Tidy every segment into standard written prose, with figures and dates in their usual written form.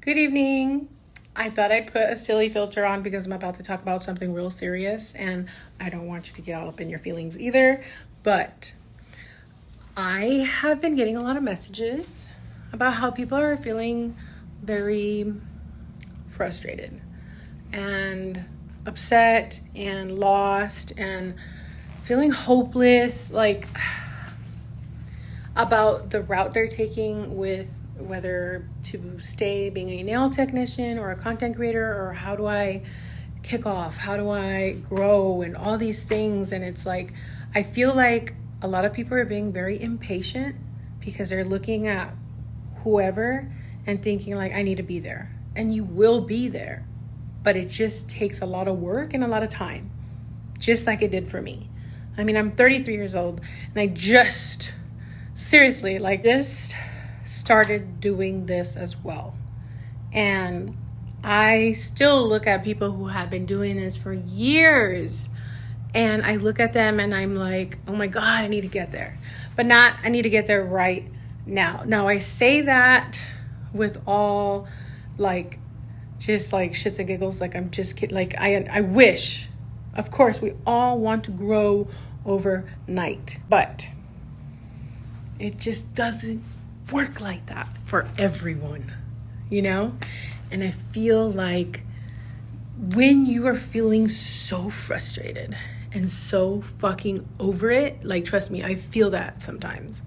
Good evening. I thought I'd put a silly filter on because I'm about to talk about something real serious and I don't want you to get all up in your feelings either. But I have been getting a lot of messages about how people are feeling very frustrated and upset and lost and feeling hopeless, like about the route they're taking with whether to stay being a nail technician or a content creator, or how do I kick off, how do I grow, and all these things. And it's like, I feel like a lot of people are being very impatient because they're looking at whoever and thinking like, I need to be there. And you will be there, but it just takes a lot of work and a lot of time, just like it did for me. I mean, I'm 33 years old and I just started doing this as well. And I still look at people who have been doing this for years and I look at them and I'm like, oh my God, I need to get there. But not, I need to get there right now. Now I say that with all just shits and giggles. Like I'm just kidding. Like I wish, of course, we all want to grow overnight, but it just doesn't work like that for everyone, you know? And I feel like when you are feeling so frustrated and so fucking over it, like, trust me, I feel that sometimes.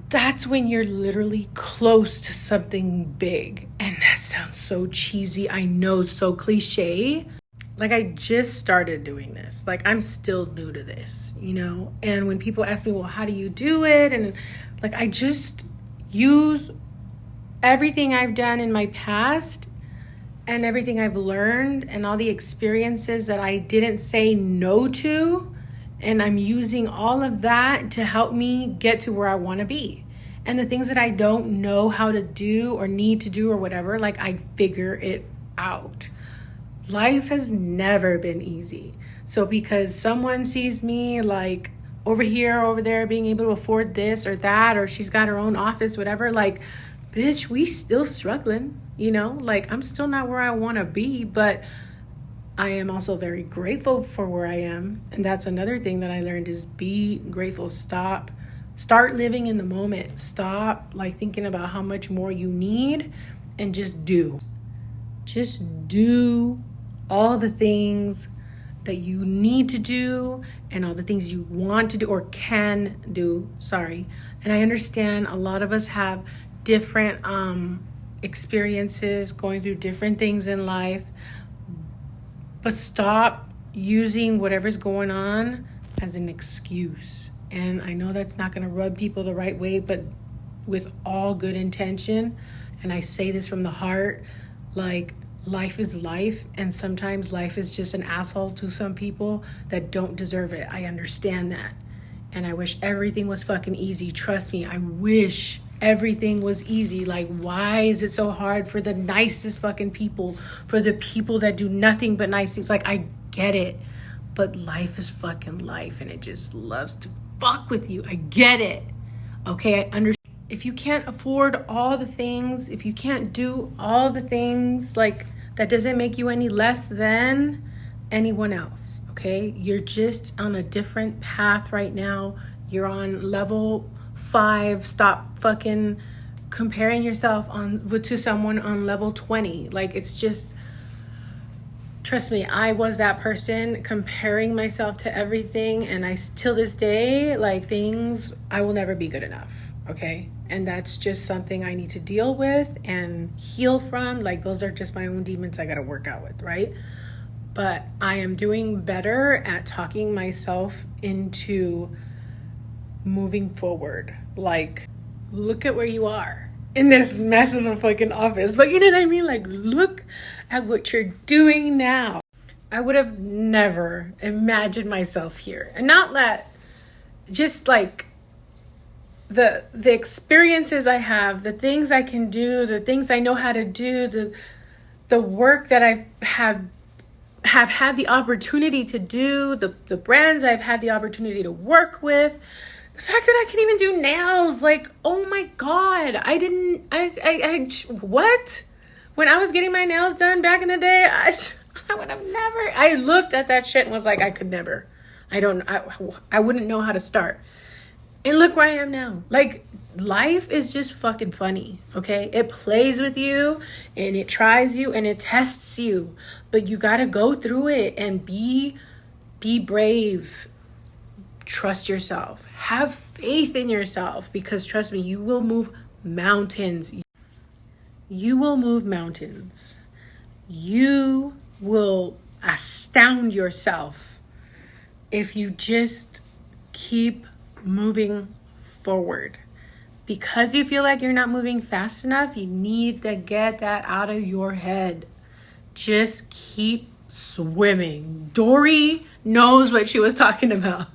That's when you're literally close to something big. And that sounds so cheesy. I know, so cliche. Like, I just started doing this. Like, I'm still new to this, you know? And when people ask me, well, how do you do it? And like, I just use everything I've done in my past and everything I've learned and all the experiences that I didn't say no to. And I'm using all of that to help me get to where I want to be. And the things that I don't know how to do or need to do or whatever, like, I figure it out. Life has never been easy. So because someone sees me like over here, over there, being able to afford this or that, or she's got her own office, whatever, like, bitch, we still struggling, you know? Like, I'm still not where I want to be, but I am also very grateful for where I am. And that's another thing that I learned is be grateful. Start living in the moment. Stop like thinking about how much more you need and just do. Just do all the things that you need to do and all the things you want to do or can do. And I understand a lot of us have different experiences, going through different things in life, but stop using whatever's going on as an excuse. And I know that's not going to rub people the right way, but with all good intention, and I say this from the heart, like, life is life, and sometimes life is just an asshole to some people that don't deserve it. I understand that. And I wish everything was fucking easy. Trust me, I wish everything was easy. Like, why is it so hard for the nicest fucking people, for the people that do nothing but nice things? Like, I get it, but life is fucking life, and it just loves to fuck with you. I get it. Okay, I understand. If you can't afford all the things, if you can't do all the things, like, that doesn't make you any less than anyone else, okay? You're just on a different path right now. You're on level 5. Stop fucking comparing yourself to someone on level 20. Like, it's just, trust me, I was that person comparing myself to everything, and till this day, like, I will never be good enough, okay? And that's just something I need to deal with and heal from. Like, those are just my own demons I got to work out with, right? But I am doing better at talking myself into moving forward. Like, look at where you are in this mess of a fucking office. But you know what I mean? Like, look at what you're doing now. I would have never imagined myself here. And not that, just like, the experiences I have, the things I can do, the things I know how to do, the work that I have had the opportunity to do, the brands I've had the opportunity to work with, The fact that I can even do nails, like, oh my God, what? When I was getting my nails done back in the day, I would have never, I looked at that shit and was like, I could never. I wouldn't know how to start. And look where I am now. Like, life is just fucking funny, okay? It plays with you and it tries you and it tests you. But you got to go through it and be brave. Trust yourself. Have faith in yourself, because trust me, you will move mountains. You will move mountains. You will astound yourself if you just keep moving forward. Because you feel like you're not moving fast enough, you need to get that out of your head. Just keep swimming. Dory knows what she was talking about.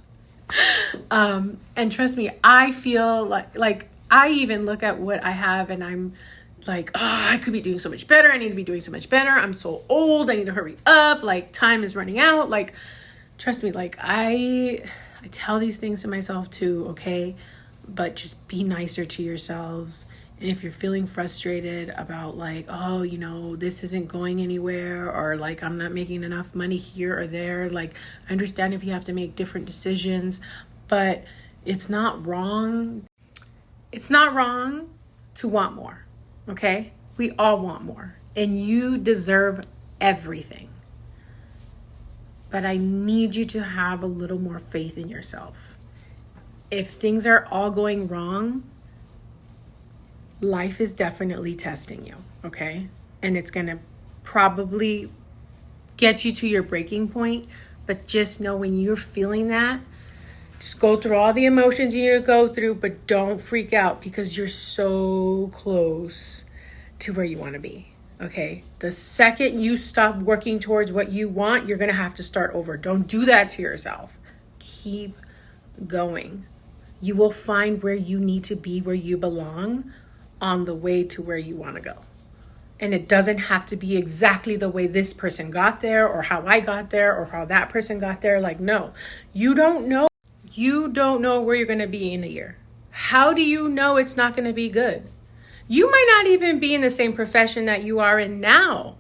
And trust me, I feel like I even look at what I have and I'm like, oh, I could be doing so much better. I need to be doing so much better. I'm so old. I need to hurry up. Like, time is running out. Like, trust me, like I tell these things to myself too, okay? But just be nicer to yourselves. And if you're feeling frustrated about like, oh, you know, this isn't going anywhere, or like I'm not making enough money here or there, like I understand if you have to make different decisions, but it's not wrong. It's not wrong to want more, okay? We all want more, and you deserve everything. But I need you to have a little more faith in yourself. If things are all going wrong, life is definitely testing you, okay? And it's going to probably get you to your breaking point. But just know when you're feeling that, just go through all the emotions you need to go through, but don't freak out, because you're so close to where you want to be, okay? The second you stop working towards what you want, you're going to have to start over. Don't do that to yourself. Keep going. You will find where you need to be, where you belong, on the way to where you want to go. And it doesn't have to be exactly the way this person got there, or how I got there, or how that person got there. Like, no, you don't know. You don't know where you're going to be in a year. How do you know it's not going to be good? You might not even be in the same profession that you are in now,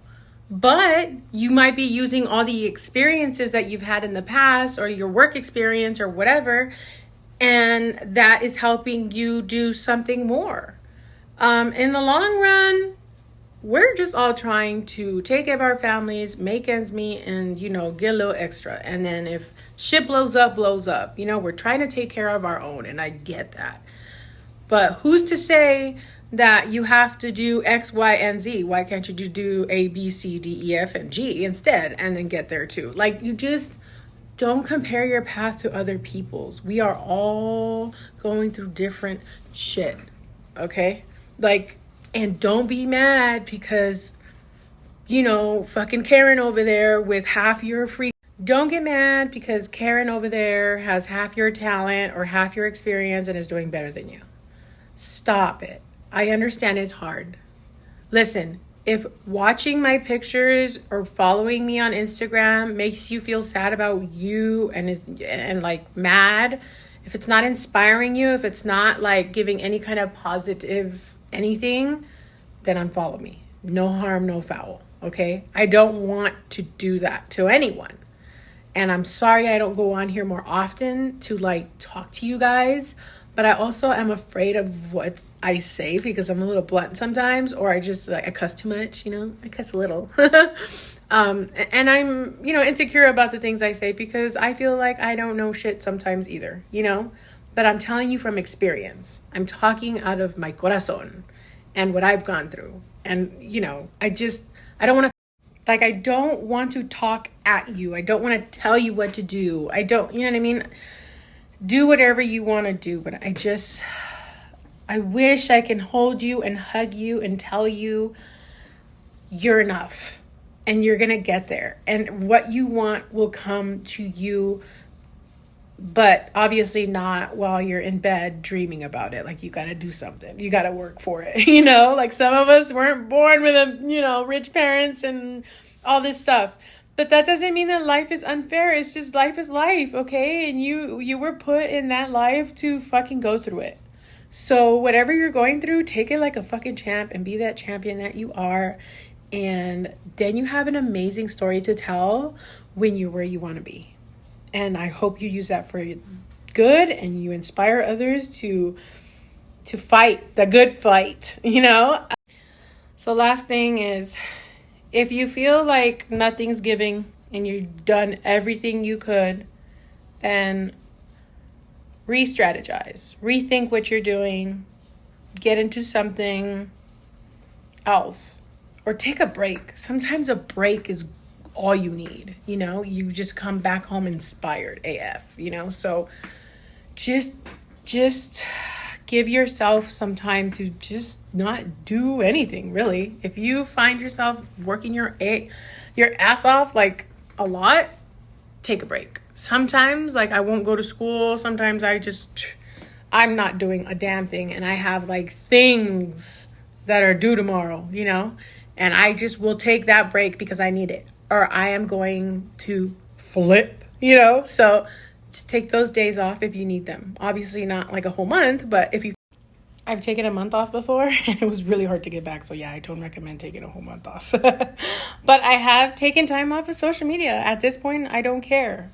but you might be using all the experiences that you've had in the past, or your work experience or whatever, and that is helping you do something more. In the long run, we're just all trying to take care of our families, make ends meet, and, you know, get a little extra. And then if shit blows up, blows up. You know, we're trying to take care of our own, and I get that. But who's to say that you have to do X, Y, and Z? Why can't you do A, B, C, D, E, F, and G instead, and then get there too? Like, you just don't compare your past to other people's. We are all going through different shit, okay? Like, and don't be mad because, you know, fucking Karen over there with half your free. Don't get mad because Karen over there has half your talent or half your experience and is doing better than you. Stop it. I understand it's hard. Listen, if watching my pictures or following me on Instagram makes you feel sad about you and like mad, if it's not inspiring you, if it's not like giving any kind of positive anything, then unfollow me. No harm, no foul, okay? I don't want to do that to anyone. And I'm sorry I don't go on here more often to like talk to you guys, but I also am afraid of what I say because I'm a little blunt sometimes, or I just like I cuss too much, you know? I cuss a little. And I'm, you know, insecure about the things I say because I feel like I don't know shit sometimes either, you know? But I'm telling you from experience. I'm talking out of my corazón and what I've gone through. And, you know, I don't want to, like, I don't want to talk at you. I don't want to tell you what to do. I don't, you know what I mean? Do whatever you want to do. But I wish I can hold you and hug you and tell you you're enough and you're going to get there. And what you want will come to you. But obviously not while you're in bed dreaming about it. Like, you got to do something. You got to work for it. You know, like some of us weren't born with rich parents and all this stuff. But that doesn't mean that life is unfair. It's just life is life, okay? And you were put in that life to fucking go through it. So whatever you're going through, take it like a fucking champ and be that champion that you are. And then you have an amazing story to tell when you're where you want to be. And I hope you use that for good and you inspire others to fight the good fight, you know? So last thing is, if you feel like nothing's giving and you've done everything you could, then re-strategize, rethink what you're doing, get into something else, or take a break. Sometimes a break is all you need, you know? You just come back home inspired AF, you know? So just give yourself some time to just not do anything, really. If you find yourself working your ass off like a lot, take a break. Sometimes, like, I won't go to school. Sometimes I'm not doing a damn thing, and I have like things that are due tomorrow, you know, and I just will take that break because I need it, or I am going to flip, you know. So just take those days off if you need them. Obviously not like a whole month, but if you, I've taken a month off before and it was really hard to get back. So yeah, I don't recommend taking a whole month off. But I have taken time off of social media. At this point, I don't care.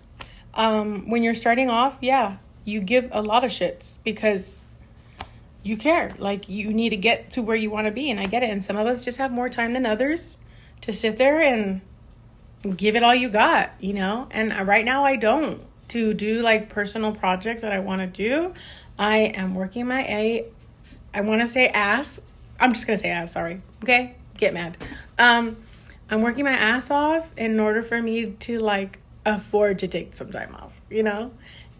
When you're starting off, yeah, you give a lot of shits because you care. Like, you need to get to where you want to be, and I get it. And some of us just have more time than others to sit there and give it all you got, you know? And right now I don't. To do like personal projects that I want to do, I am working my I want to say ass. I'm just going to say ass, sorry. Okay? Get mad. I'm working my ass off in order for me to like afford to take some time off, you know?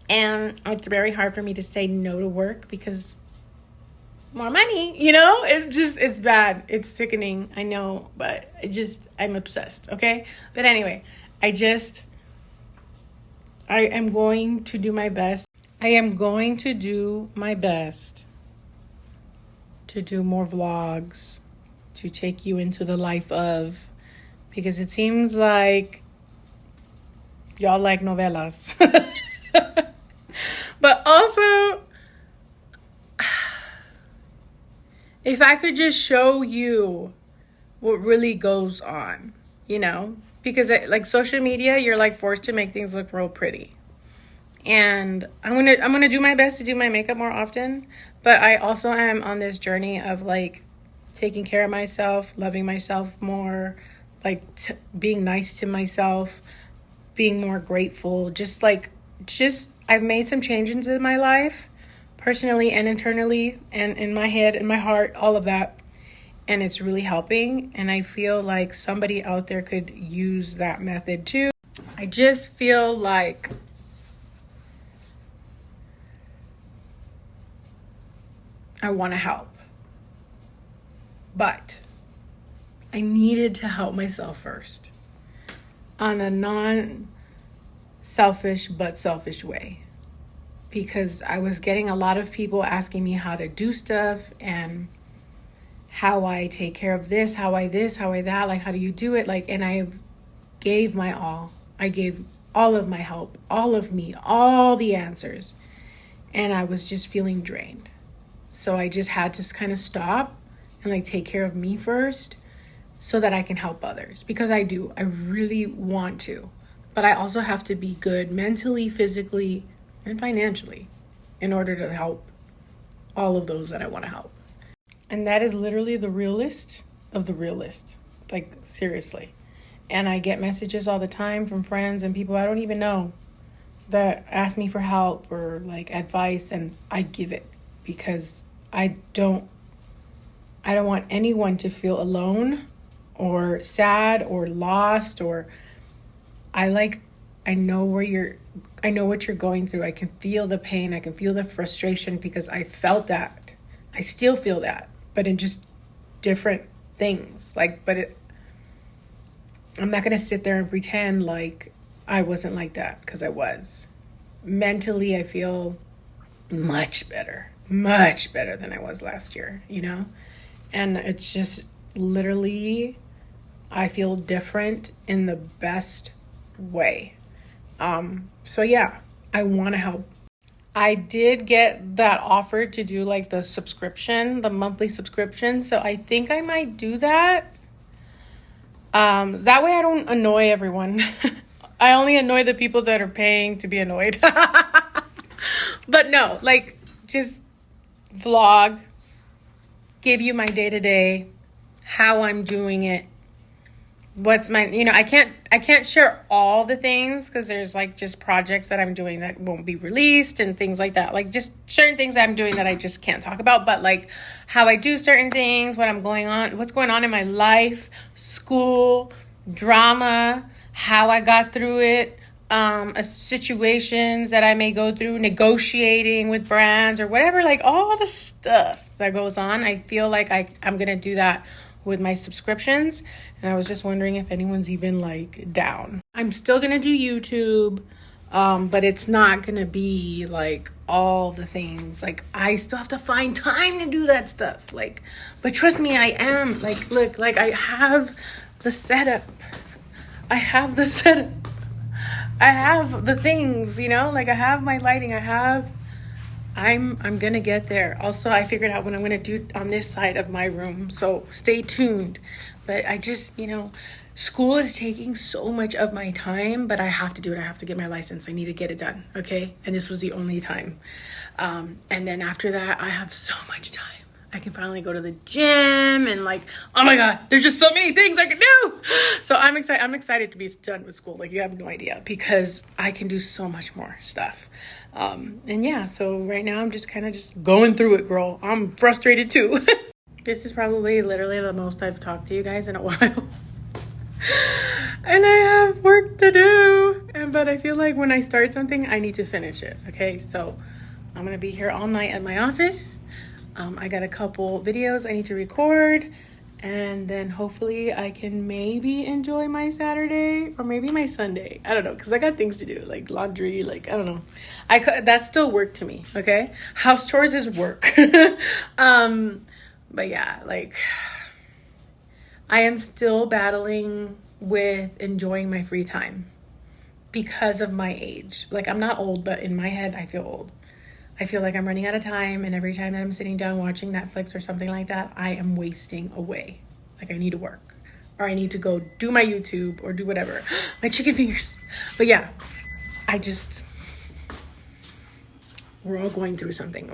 And it's very hard for me to say no to work because more money, you know? It's bad. It's sickening. I know, but I'm obsessed, okay? But anyway, I am going to do my best. I am going to do my best to do more vlogs, to take you into the life of, because it seems like y'all like novelas. But also, if I could just show you what really goes on, you know? Because like social media, you're like forced to make things look real pretty. And I'm gonna do my best to do my makeup more often, but I also am on this journey of like taking care of myself, loving myself more, like being nice to myself, being more grateful. I've made some changes in my life, personally and internally, and in my head, in my heart, all of that. And it's really helping. And I feel like somebody out there could use that method too. I just feel like I want to help. But I needed to help myself first on a non-selfish but selfish way. Because I was getting a lot of people asking me how to do stuff and how I take care of this, how I that, like, how do you do it? Like, and I gave my all. I gave all of my help, all of me, all the answers. And I was just feeling drained. So I just had to kind of stop and like take care of me first so that I can help others. Because I really want to. But I also have to be good mentally, physically, and financially in order to help all of those that I want to help. And that is literally the real list of the real list. Like, seriously. And I get messages all the time from friends and people I don't even know that ask me for help or like advice, and I give it because I don't want anyone to feel alone or sad or lost, or I know what you're going through. I can feel the pain. I can feel the frustration because I felt that. I still feel that, but in just different things. I'm not going to sit there and pretend like I wasn't like that, because I was. Mentally, I feel much better than I was last year, you know? And it's just literally I feel different in the best way. So yeah, I want to help. I did get that offer to do like the subscription, the monthly subscription. So I think I might do that. That way I don't annoy everyone. I only annoy the people that are paying to be annoyed. But no, like just vlog, give you my day to day, how I'm doing it. What's my, I can't share all the things because there's like just projects that I'm doing that won't be released and things like that. Like just certain things I'm doing that I just can't talk about, but like how I do certain things, what's going on in my life, school, drama, how I got through it, situations that I may go through, negotiating with brands or whatever, like all the stuff that goes on. I feel like I'm going to do that with my subscriptions. And I was just wondering if anyone's even like down. I'm still going to do YouTube, but it's not going to be like all the things. Like I still have to find time to do that stuff. Like, but trust me, I am like, look, like I have the setup. I have the things, like I have my lighting. I'm going to get there. Also, I figured out what I'm going to do on this side of my room. So stay tuned. But I just, school is taking so much of my time, but I have to do it. I have to get my license. I need to get it done. Okay. And this was the only time. And then after that, I have so much time. I can finally go to the gym and like, oh my God, there's just so many things I can do. So I'm excited. I'm excited to be done with school. Like you have no idea because I can do so much more stuff. And yeah, so right now I'm just kind of just going through it, girl. I'm frustrated too. This is probably literally the most I've talked to you guys in a while. And I have work to do. But I feel like when I start something, I need to finish it. Okay, so I'm going to be here all night at my office. I got a couple videos I need to record, and then hopefully I can maybe enjoy my Saturday or maybe my Sunday. I don't know, because I got things to do, like laundry, like, I don't know. That's still work to me, okay? House chores is work. But yeah, like, I am still battling with enjoying my free time because of my age. Like, I'm not old, but in my head, I feel old. I feel like I'm running out of time, and every time that I'm sitting down watching Netflix or something like that, I am wasting away. Like I need to work, or I need to go do my YouTube or do whatever. My chicken fingers. But yeah, we're all going through something.